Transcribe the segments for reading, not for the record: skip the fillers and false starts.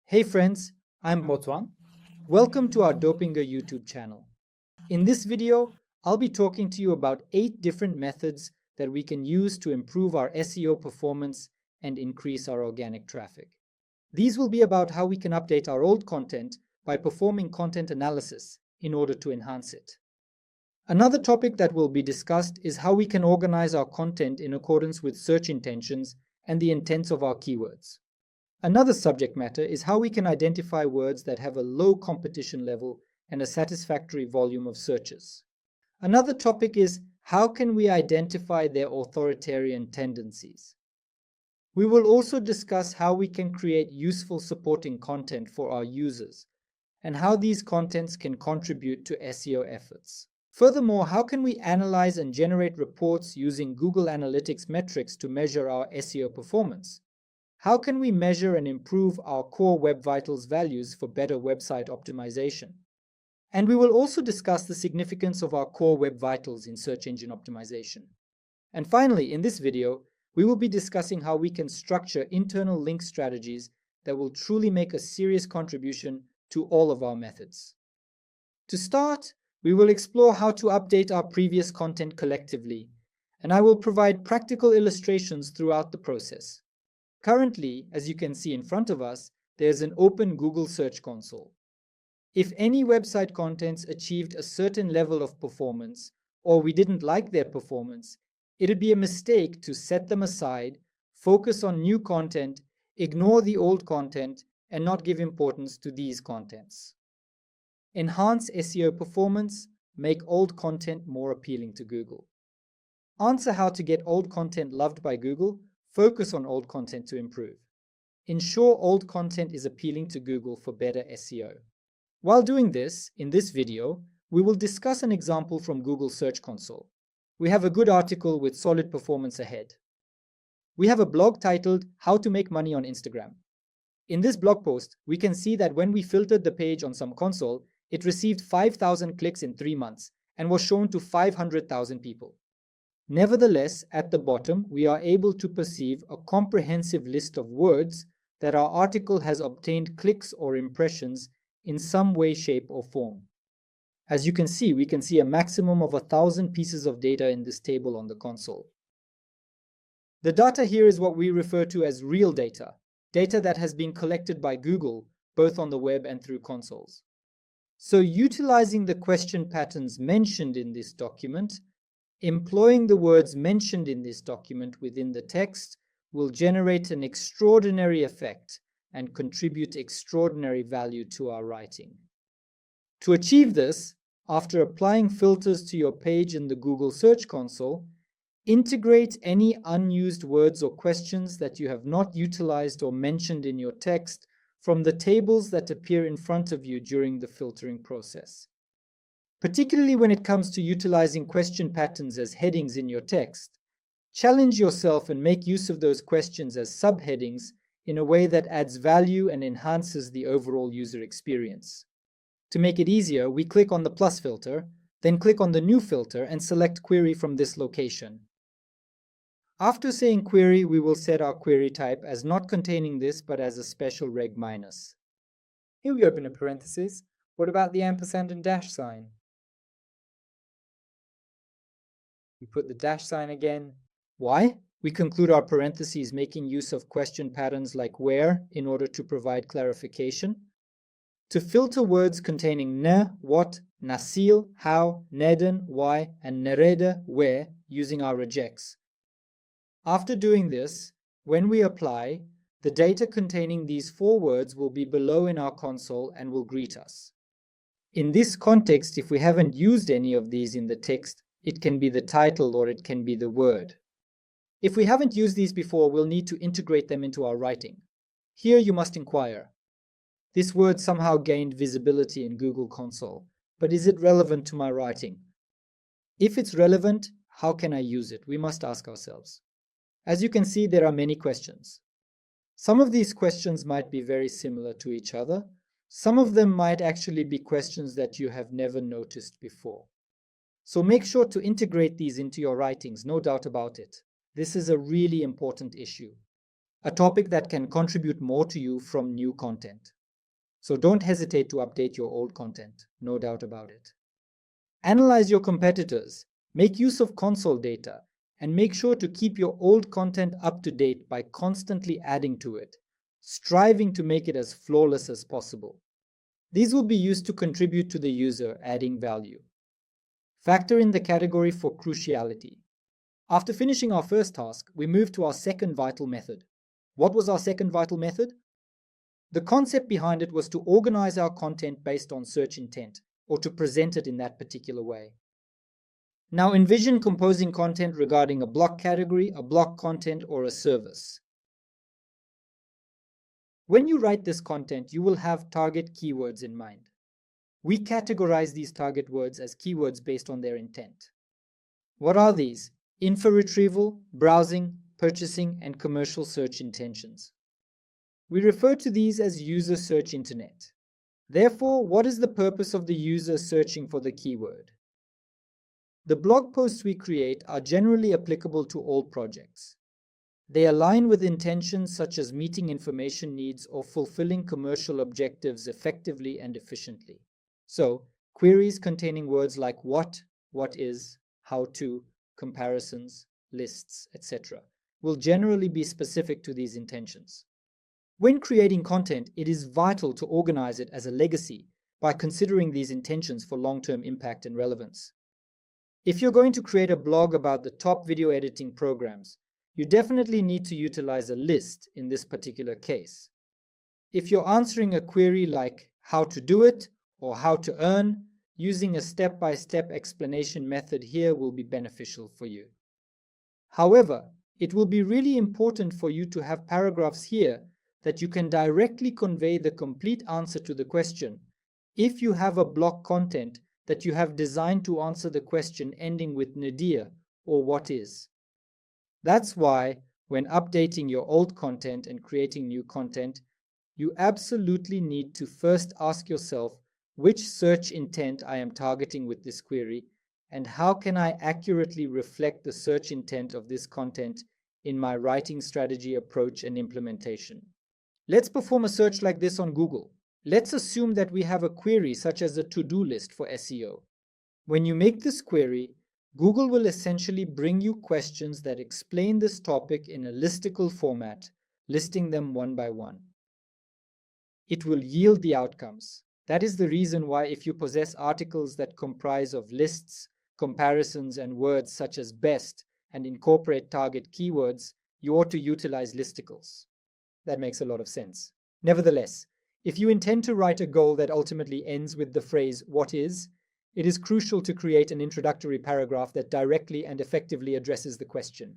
Hey friends, I'm Botwan. Welcome to our Dopinger YouTube channel. In this video, I'll be talking to you about 8 different methods that we can use to improve our SEO performance and increase our organic traffic. These will be about how we can update our old content by performing content analysis in order to enhance it. Another topic that will be discussed is how we can organize our content in accordance with search intentions and the intents of our keywords. Another subject matter is how we can identify words that have a low competition level and a satisfactory volume of searches. Another topic is how can we identify their authoritarian tendencies. We will also discuss how we can create useful supporting content for our users and how these contents can contribute to SEO efforts. Furthermore, how can we analyze and generate reports using Google Analytics metrics to measure our SEO performance? How can we measure and improve our core Web Vitals values for better website optimization? And we will also discuss the significance of our core Web Vitals in search engine optimization. And finally, in this video, we will be discussing how we can structure internal link strategies that will truly make a serious contribution to all of our methods. To start, we will explore how to update our previous content collectively, and I will provide practical illustrations throughout the process. Currently, as you can see in front of us, there's an open Google Search Console. If any website contents achieved a certain level of performance, or we didn't like their performance, it'd be a mistake to set them aside, focus on new content, ignore the old content, and not give importance to these contents. Enhance SEO performance, make old content more appealing to Google. Answer how to get old content loved by Google. Focus on old content to improve. Ensure old content is appealing to Google for better SEO. While doing this, in this video, we will discuss an example from Google Search Console. We have a good article with solid performance ahead. We have a blog titled How to Make Money on Instagram. In this blog post, we can see that when we filtered the page on some console, it received 5,000 clicks in 3 months and was shown to 500,000 people. Nevertheless, at the bottom, we are able to perceive a comprehensive list of words that our article has obtained clicks or impressions in some way, shape, or form. As you can see, we can see a maximum of 1,000 pieces of data in this table on the console. The data here is what we refer to as real data, data that has been collected by Google, both on the web and through consoles. So, utilizing the question patterns mentioned in this document, employing the words mentioned in this document within the text will generate an extraordinary effect and contribute extraordinary value to our writing. To achieve this, after applying filters to your page in the Google Search Console, integrate any unused words or questions that you have not utilized or mentioned in your text from the tables that appear in front of you during the filtering process. Particularly when it comes to utilizing question patterns as headings in your text, challenge yourself and make use of those questions as subheadings in a way that adds value and enhances the overall user experience. To make it easier, we click on the plus filter, then click on the new filter and select query from this location. After saying query, we will set our query type as not containing this but as a special reg minus. Here we open a parenthesis. What about the ampersand and dash sign? We put the dash sign again. Why? We conclude our parentheses making use of question patterns like where in order to provide clarification. To filter words containing ne, what, nasil, how, neden, why, and nerede, where, using our regex. After doing this, when we apply, the data containing these 4 words will be below in our console and will greet us. In this context, if we haven't used any of these in the text, it can be the title or it can be the word. If we haven't used these before, we'll need to integrate them into our writing. Here you must inquire. This word somehow gained visibility in Google Console, but is it relevant to my writing? If it's relevant, how can I use it? We must ask ourselves. As you can see, there are many questions. Some of these questions might be very similar to each other. Some of them might actually be questions that you have never noticed before. So make sure to integrate these into your writings, no doubt about it. This is a really important issue, a topic that can contribute more to you from new content. So don't hesitate to update your old content, no doubt about it. Analyze your competitors, make use of console data, and make sure to keep your old content up to date by constantly adding to it, striving to make it as flawless as possible. These will be used to contribute to the user, adding value. Factor in the category for cruciality. After finishing our first task, we move to our second vital method. What was our second vital method? The concept behind it was to organize our content based on search intent, or to present it in that particular way. Now envision composing content regarding a block category, a block content, or a service. When you write this content, you will have target keywords in mind. We categorize these target words as keywords based on their intent. What are these? Info retrieval, browsing, purchasing, and commercial search intentions. We refer to these as user search internet. Therefore, what is the purpose of the user searching for the keyword? The blog posts we create are generally applicable to all projects. They align with intentions such as meeting information needs or fulfilling commercial objectives effectively and efficiently. So, queries containing words like what is, how to, comparisons, lists, etc. will generally be specific to these intentions. When creating content, it is vital to organize it as a legacy by considering these intentions for long-term impact and relevance. If you're going to create a blog about the top video editing programs, you definitely need to utilize a list in this particular case. If you're answering a query like how to do it or how to earn, using a step-by-step explanation method here will be beneficial for you. However, it will be really important for you to have paragraphs here that you can directly convey the complete answer to the question if you have a block content that you have designed to answer the question ending with nadir or what is. That's why when updating your old content and creating new content, you absolutely need to first ask yourself which search intent I am targeting with this query and how can I accurately reflect the search intent of this content in my writing strategy, approach, and implementation. Let's perform a search like this on Google. Let's assume that we have a query such as a to-do list for SEO. When you make this query, Google will essentially bring you questions that explain this topic in a listicle format, listing them one by one. It will yield the outcomes. That is the reason why if you possess articles that comprise of lists, comparisons, and words such as best and incorporate target keywords, you ought to utilize listicles. That makes a lot of sense. Nevertheless, if you intend to write a goal that ultimately ends with the phrase what is, it is crucial to create an introductory paragraph that directly and effectively addresses the question.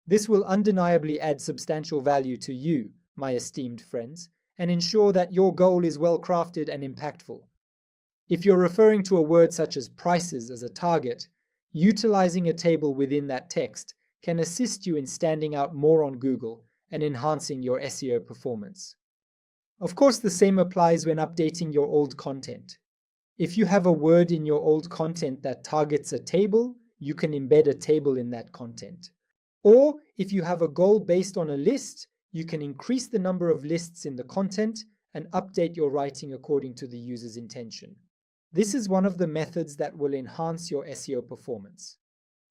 This will undeniably add substantial value to you, my esteemed friends, and ensure that your goal is well crafted and impactful. If you're referring to a word such as prices as a target, utilizing a table within that text can assist you in standing out more on Google and enhancing your SEO performance. Of course, the same applies when updating your old content. If you have a word in your old content that targets a table, you can embed a table in that content. Or if you have a goal based on a list, you can increase the number of lists in the content and update your writing according to the user's intention. This is one of the methods that will enhance your SEO performance.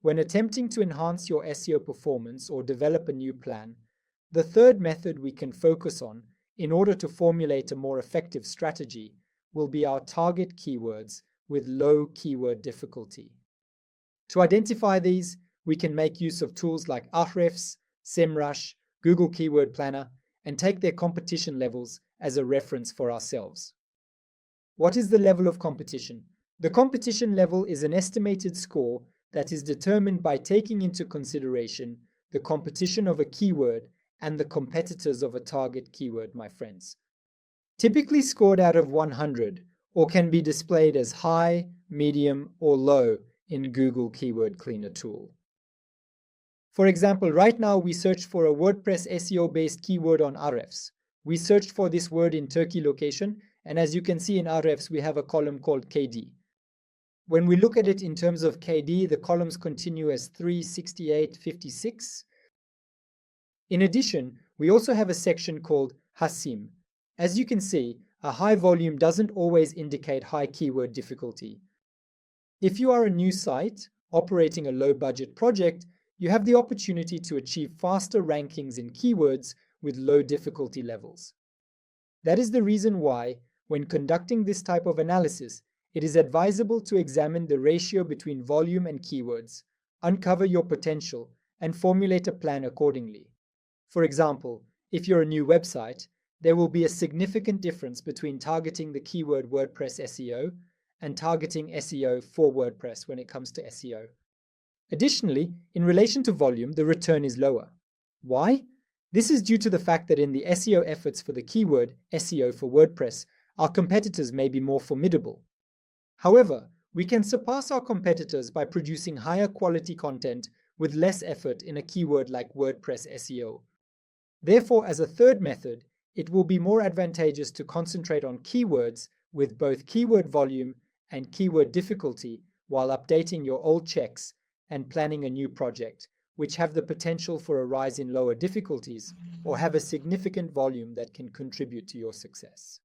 When attempting to enhance your SEO performance or develop a new plan, the third method we can focus on in order to formulate a more effective strategy will be our target keywords with low keyword difficulty. To identify these, we can make use of tools like Ahrefs, SEMrush, Google Keyword Planner, and take their competition levels as a reference for ourselves. What is the level of competition? The competition level is an estimated score that is determined by taking into consideration the competition of a keyword and the competitors of a target keyword, my friends. Typically scored out of 100, or can be displayed as high, medium, or low in Google Keyword Cleaner tool. For example, right now we searched for a WordPress SEO-based keyword on Ahrefs. We searched for this word in Turkey location, and as you can see in Ahrefs, we have a column called KD. When we look at it in terms of KD, the columns continue as 36856. In addition, we also have a section called Hasim. As you can see, a high volume doesn't always indicate high keyword difficulty. If you are a new site operating a low-budget project, you have the opportunity to achieve faster rankings in keywords with low difficulty levels. That is the reason why, when conducting this type of analysis, it is advisable to examine the ratio between volume and keywords, uncover your potential, and formulate a plan accordingly. For example, if you're a new website, there will be a significant difference between targeting the keyword WordPress SEO and targeting SEO for WordPress when it comes to SEO. Additionally, in relation to volume, the return is lower. Why? This is due to the fact that in the SEO efforts for the keyword SEO for WordPress, our competitors may be more formidable. However, we can surpass our competitors by producing higher quality content with less effort in a keyword like WordPress SEO. Therefore, as a third method, it will be more advantageous to concentrate on keywords with both keyword volume and keyword difficulty while updating your old checks and planning a new project, which have the potential for a rise in lower difficulties or have a significant volume that can contribute to your success.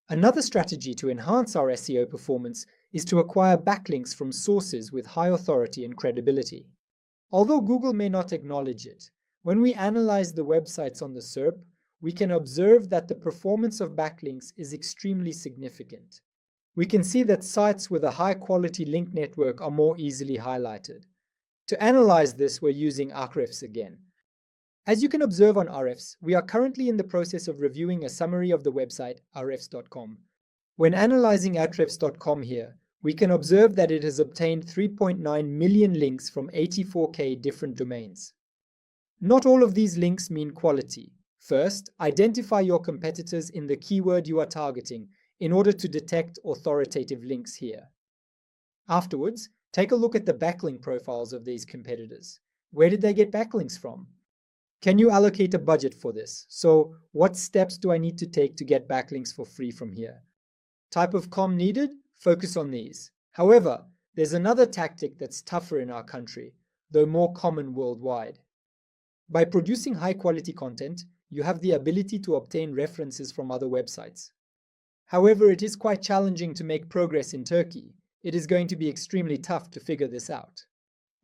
Another strategy to enhance our SEO performance is to acquire backlinks from sources with high authority and credibility. Although Google may not acknowledge it, when we analyze the websites on the SERP, we can observe that the performance of backlinks is extremely significant. We can see that sites with a high-quality link network are more easily highlighted. To analyze this, we're using Ahrefs again. As you can observe on Ahrefs, we are currently in the process of reviewing a summary of the website ahrefs.com. When analyzing ahrefs.com here, we can observe that it has obtained 3.9 million links from 84K different domains. Not all of these links mean quality. First, identify your competitors in the keyword you are targeting in order to detect authoritative links here. Afterwards, take a look at the backlink profiles of these competitors. Where did they get backlinks from? Can you allocate a budget for this? So, what steps do I need to take to get backlinks for free from here? Type of comm needed? Focus on these. However, there's another tactic that's tougher in our country, though more common worldwide. By producing high-quality content, you have the ability to obtain references from other websites. However, it is quite challenging to make progress in Turkey. It is going to be extremely tough to figure this out.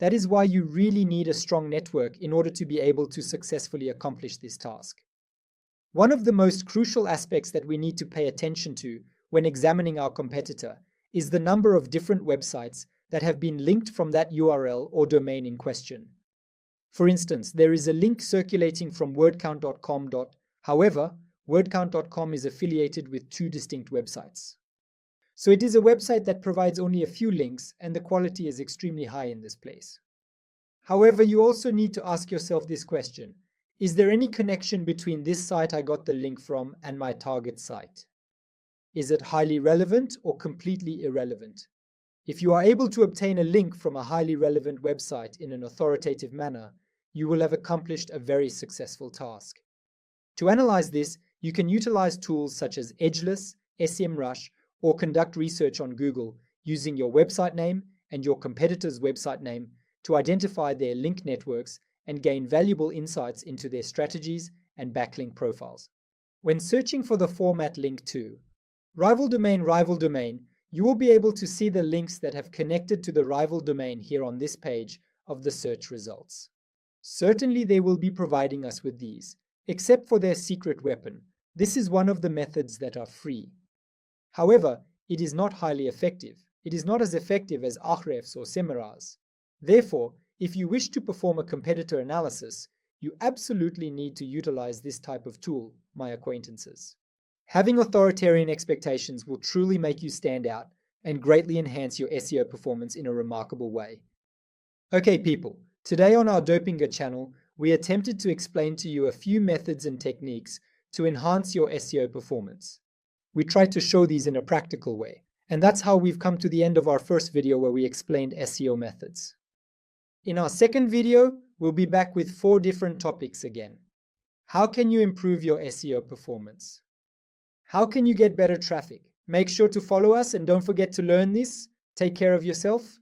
That is why you really need a strong network in order to be able to successfully accomplish this task. One of the most crucial aspects that we need to pay attention to when examining our competitor is the number of different websites that have been linked from that URL or domain in question. For instance, there is a link circulating from wordcount.com. However, wordcount.com is affiliated with two distinct websites. So it is a website that provides only a few links and the quality is extremely high in this place. However, you also need to ask yourself this question: is there any connection between this site I got the link from and my target site? Is it highly relevant or completely irrelevant? If you are able to obtain a link from a highly relevant website in an authoritative manner, you will have accomplished a very successful task. To analyze this, you can utilize tools such as Edgeless, SEMrush, or conduct research on Google using your website name and your competitor's website name to identify their link networks and gain valuable insights into their strategies and backlink profiles. When searching for the format link to rival domain, you will be able to see the links that have connected to the rival domain here on this page of the search results. Certainly they will be providing us with these, except for their secret weapon. This is one of the methods that are free. However, it is not highly effective. It is not as effective as Ahrefs or Semrush. Therefore, if you wish to perform a competitor analysis, you absolutely need to utilize this type of tool, my acquaintances. Having authoritarian expectations will truly make you stand out and greatly enhance your SEO performance in a remarkable way. Okay people, today on our Dopinger channel, we attempted to explain to you a few methods and techniques to enhance your SEO performance. We tried to show these in a practical way, and that's how we've come to the end of our first video where we explained SEO methods. In our second video, we'll be back with 4 different topics again. How can you improve your SEO performance? How can you get better traffic? Make sure to follow us and don't forget to learn this. Take care of yourself.